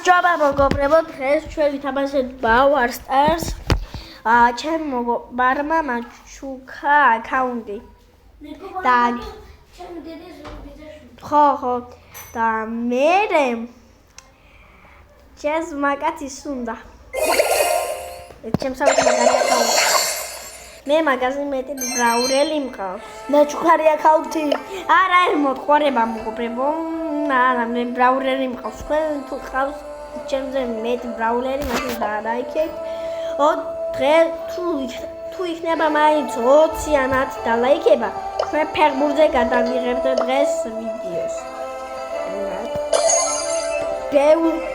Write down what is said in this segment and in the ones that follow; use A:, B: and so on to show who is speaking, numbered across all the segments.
A: გამარჯობა მოგობრებო, დღეს ჩვენ ვითამაშეთ Brawl Stars. ჩემ მეგობარმა მაჩუქა აკაუნტი. და ჩემი დედის ბიძაშვილი. ხო. და მე ჩემს მაგაცის უნდა. ჩემს აკაუნტი. მე მაგაზე მეტი ბრაურელი მყავს.
B: ნაჩუქარი აკაუნტი.
A: არა, მოთხოვება მოგობრებო. მე ბრაულერი მყავს. თქვენ თუ ხავს ჩემზე მეტი ბრაულერი, მაშინ დალაიქეთ. დღეს თუ იქნება მაინც 20 ან 10 დალაიქება, ჩვენ ფეხბურთზე გადავიღებთ დღეს ვიდეოს.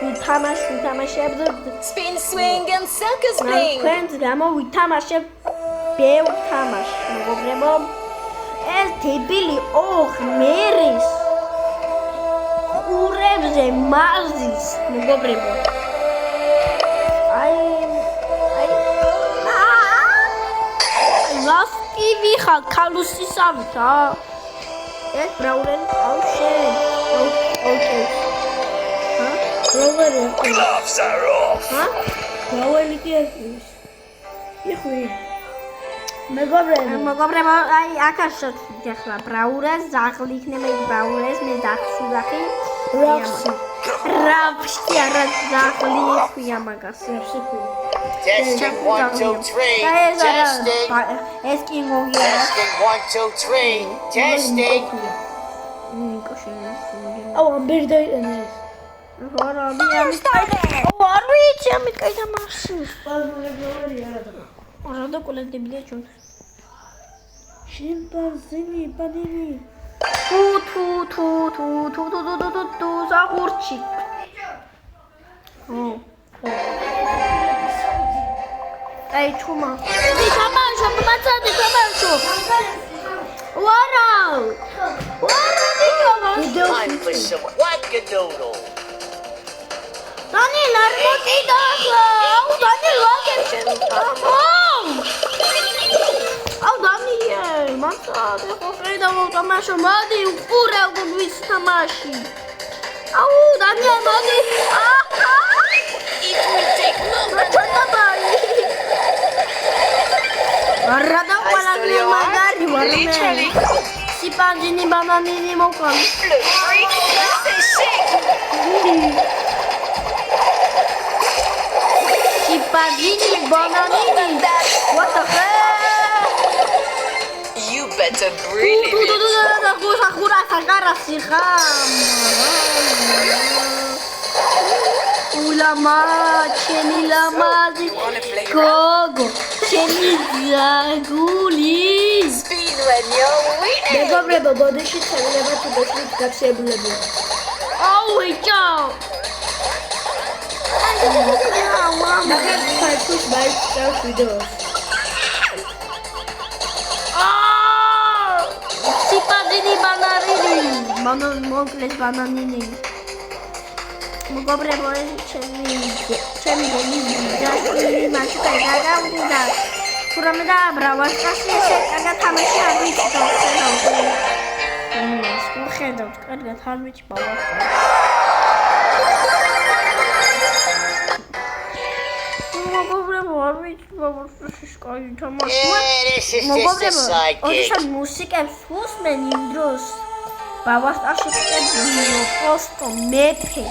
A: ვითამაშებთ
C: Spin, swing and circus spring.
A: თქვენს გამო ვითამაშებთ ბევრ თამაშს, მეგობრებო. ეს დებილი მერის ყურებზე მაზის, მეგობრებო. ლასკი ვიხარ ქალუსისავით, ეს ბრაულერი ყავს შენ. ოკეი.
B: Brawl
D: Gloves are off.
B: Brawl კი ეს. იხვი.
A: მეგობრებო, აკაშოთ ახლა ბრაულერს, ზაღლი იქნება ის ბრაულერს, მე დახსუძახი. რაფში არა ზაღლი ქვია მაგას.
D: Testing 1, 2, 3. Testing.
A: ეს კი მოგია.
D: Testing 1, 2, 3. Testing.
B: ამბერ დაიტანეს.
A: არა, არ ვიცი, ამით კაი თამაში. არა და კოლექტებია ჩვენ.
B: შიმპანზინი, პანინი.
A: თუ ზაღურჩი. აი ჩუმა. თამაშო, მაცადი თამაშო. ვარა.
D: Time for some whack-a-doodle.
A: Daniel, არ მოკიდა ახლა. Daniel, ვაგერჩენ. Daniel, მაცადი ყოფილი ვთამაშო, მოდი უყურე ვის თამაში. Daniel, მოდი.
C: It will take longer.
A: არა და ყველანი მაგარი ვარ მე. სიპანჯინი ბანანინი მოყავ.
C: Look, freak, that's a shake.
A: სიპანჯინი ბანანინი. What the hell?
C: You better grill it.
A: ხურა საგარასი ხამ. ულამა, ჩემი ლამაზი. გოგო, ჩემი ზაგული.
C: Spin when you're winning.
B: მეგობრებო, ბოდიში შეიძლება თუ გეცით გაცებულები.
A: ჭაო.
B: მაგას ფაიფუს მაიწყავს ვიდეოს.
A: სიპანჯინი ბანანინი. მოკლეს ბანანინი. მოგობრებო, ჩემი გელი მაჩუკა გაგავდა. თურმე და Brawl Stars-ი ესე კარგად თამაში არ ვიცი და ხედავთ, კარგად არ ვიცი Brawl Stars. მოგობრებო, არ ვიცი Brawl Stars-ის კაი თამაში.
D: Yeah, this is just a sidekick.
A: ოდესაც მუსიკებს უსმენ იმ დროს Brawl Stars-ში ხდებოდა პოსტო მეფე.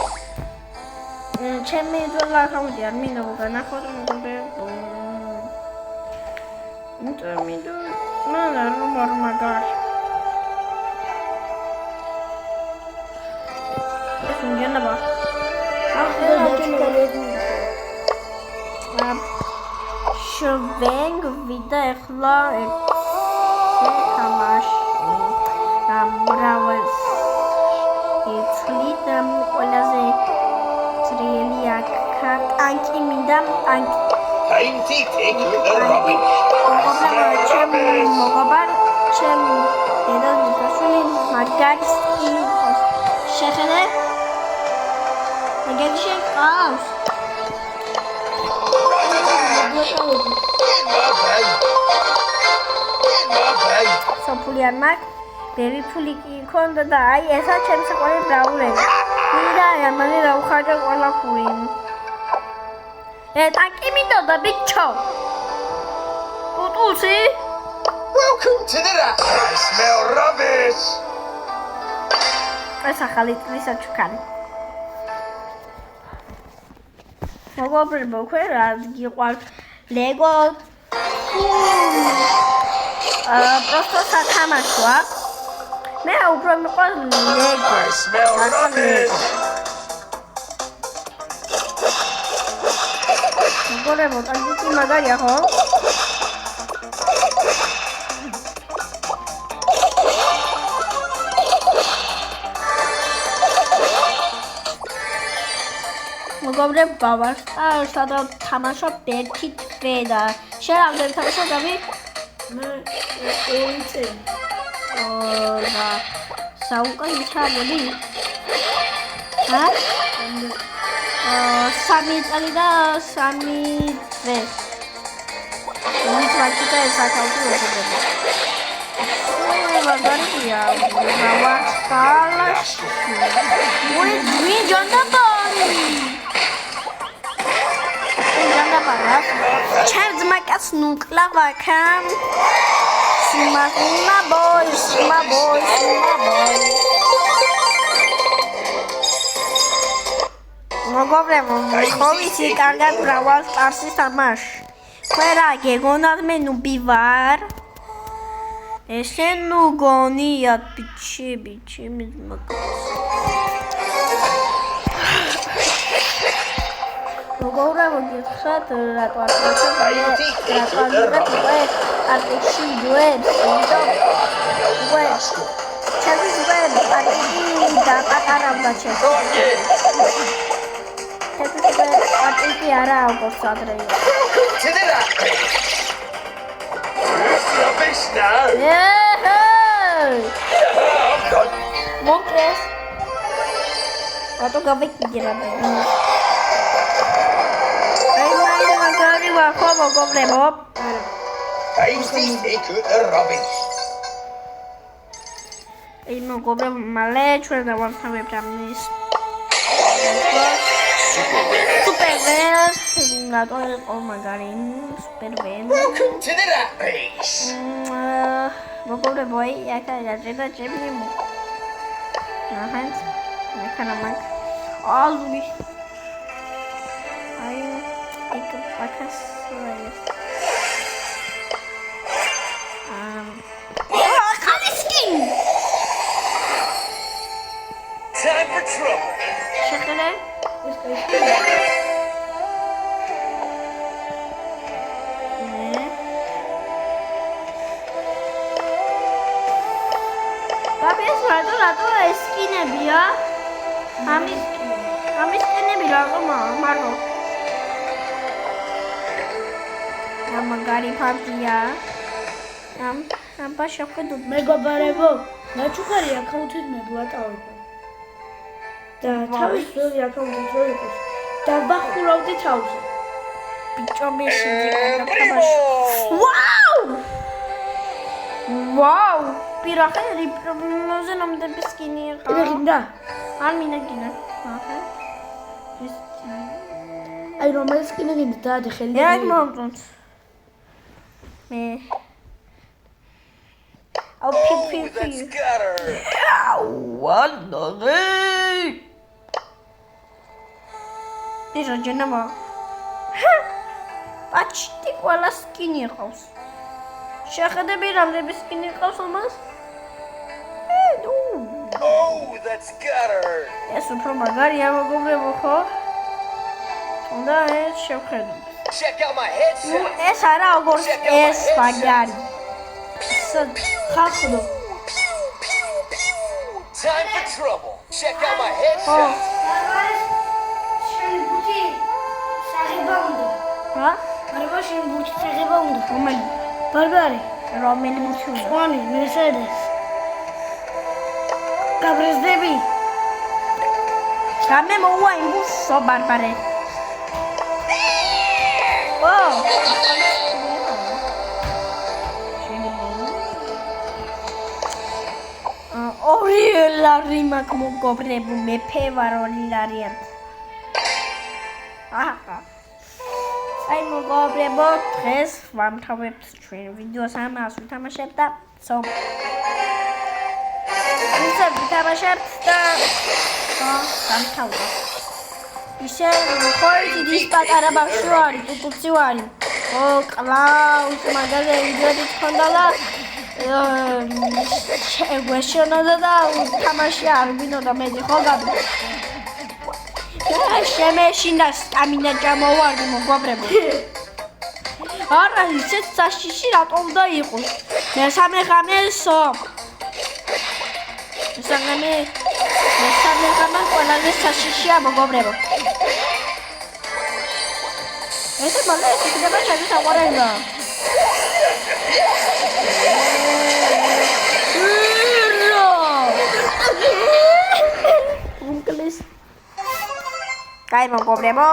A: ჩემი ძველი აკაუნტი არ მინდა განახოთ მოგობრებო. მან მაგარ. ეს უნგენება. შვენგ ვიდა ახლა თამაში. და Brawl იცლით ყველაზე ძლიერი აკაკი მინდა აკაკი.
D: Time to take with the rubbish.
A: ჩემ დედას მისასვლელი მაგარი სკილი შეხედე. მაგარი შეყავს. საფული არ მაქვს, ბევრი ფული კი იქონდა და აი ესა ჩემს საყვარელი ბრაულერი. მირაია, მალე დავხარჯე ყველაფერი. ტანკი მინდოდა ბიჭო. ტუტუსი?
D: Welcome to the rat. I smell rubbish.
A: ეს ახალი წლის აჩქარი. მოგობრებო, თქვენ რა გიყვართ ლეგო? просто სათამაშოა. მე უფრო მიყვარს ლეგო.
D: I smell rubbish.
A: მოგობრებო, ტანკი მაგარია ხო? მოგობრებო, ბავარსტა და თამაშობ ერთი დღე და შენ რამდენი თამაშობ დავი?
B: მე 2 წელი.
A: და საუკუნე ჩამოდი. ჰა? 3 წელი და 3 დღე. ის ვაჭიტა ეს აკაუნტი ვეძებდა. მაგარია, ბავარსტა. ვი ჯონდაბარი. ჩერდ მაკას ნუკლა ვაკამ სმა ბოი მოგობრებო ხოვისი კარგად ბრავალ სტარსის თამაშ ხერა გეგონად მე ნუბი ვარ ესენ ნუ გონია ბიჭი მაგას მოგობრებო გიხსათ რატო არ არტიში ვებს ჩემს ვებ არტიში და პატარავდა ჩემს არტიში არა აქვს ადრე მოკრეს რატო გავიქიგერა ხო მოგობრებო
D: Tasty take out the rubbish.
A: მოგობრებო მალე ჩვენ დავამთავრებთ ამის სუპერველ რატო იყო მაგარი სუპერველ
D: Welcome to the rat race.
A: მოგობრებო აქა და ჩემი აჰანს მეკანამაკ ალვი აი იქ პაკას
D: Time for trouble.
A: შეხედე რატო ესკინებია? ამის სკინები რატო მარო? მაგარი ფარტია. ამ ბაშა ხედოთ
B: მეგობრებო, ნაჩუქარი აკაუნტით მევლატავებ. და თავის ძველი აკაუნტით რო იყოს და ვახურავდი თავზე.
A: ბიჭობი შეძებდა თამაში. ვაუ! პირახერი პრობლემაზე ნამდვილი სკინია ხა.
B: მინდა?
A: არ მინდა. აჰა. ეს
B: აი რომელი სკინი გინდა დაადე ხელი.
A: ერთ მომწონს. მე აუ პი. ვანდე. დიჟო ჯენამა. პაჩტი ყველა სკინი ყავს. შეხედები რამდენი სკინი ყავს ამას?
D: Oh, that's gutter.
A: ეს უფრო მაგარია მოგობრებო ხო? და ეს შევხედო.
D: Check out my headset.
A: ეს არა როგორც ეს მაგარი.
B: ხახდო.
D: Time for trouble. Check out my headset.
B: შენ ბუთი საღება უნდა.
A: ჰა?
B: არა შენ ბუთი საღება უნდა.
A: რომელი?
B: ბარბარე.
A: რომელი ბუთი უნდა?
B: ყვანი, მერსედეს. გაბრეზდები.
A: გამე მოუა იმბუსო ბარბარე. ორი ორი ლარი მაქვს მოგობრებო, მეფე ვარ 2 ლარიან. აჰა. აი მოგობრებო, დღეს ვამთავრებთ ჩვენ ვიდეოს ამას ვითამაშებთ და სომ. ისე ვითამაშებთ და სამთავრობ. ისე ხორი დის პატარა ბავშვი ვარ, ტუტუცი ვარ. ო კლაუს მაგაზე ვიდეოები თქონდა და შეგვეშონოდა და თამაში არ ვინოდა მე ხო გადი. შემეშინდა სტამინა ჩამოვარდი მოგობრებო. არა ისეთ საშიში რატომ და იყოს. მესამე ღამესო. მესამე ღამე ყველაზე საშიშია მოგობრებო. ეს მალე იქნება ჩემი საყვარელი. უნკლეს კაი მოგობრებო.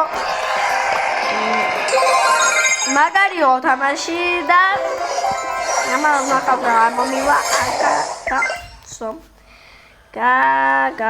A: მაგარიო თამაში და ამას ნახავთ რა მომივა აკა სო. გა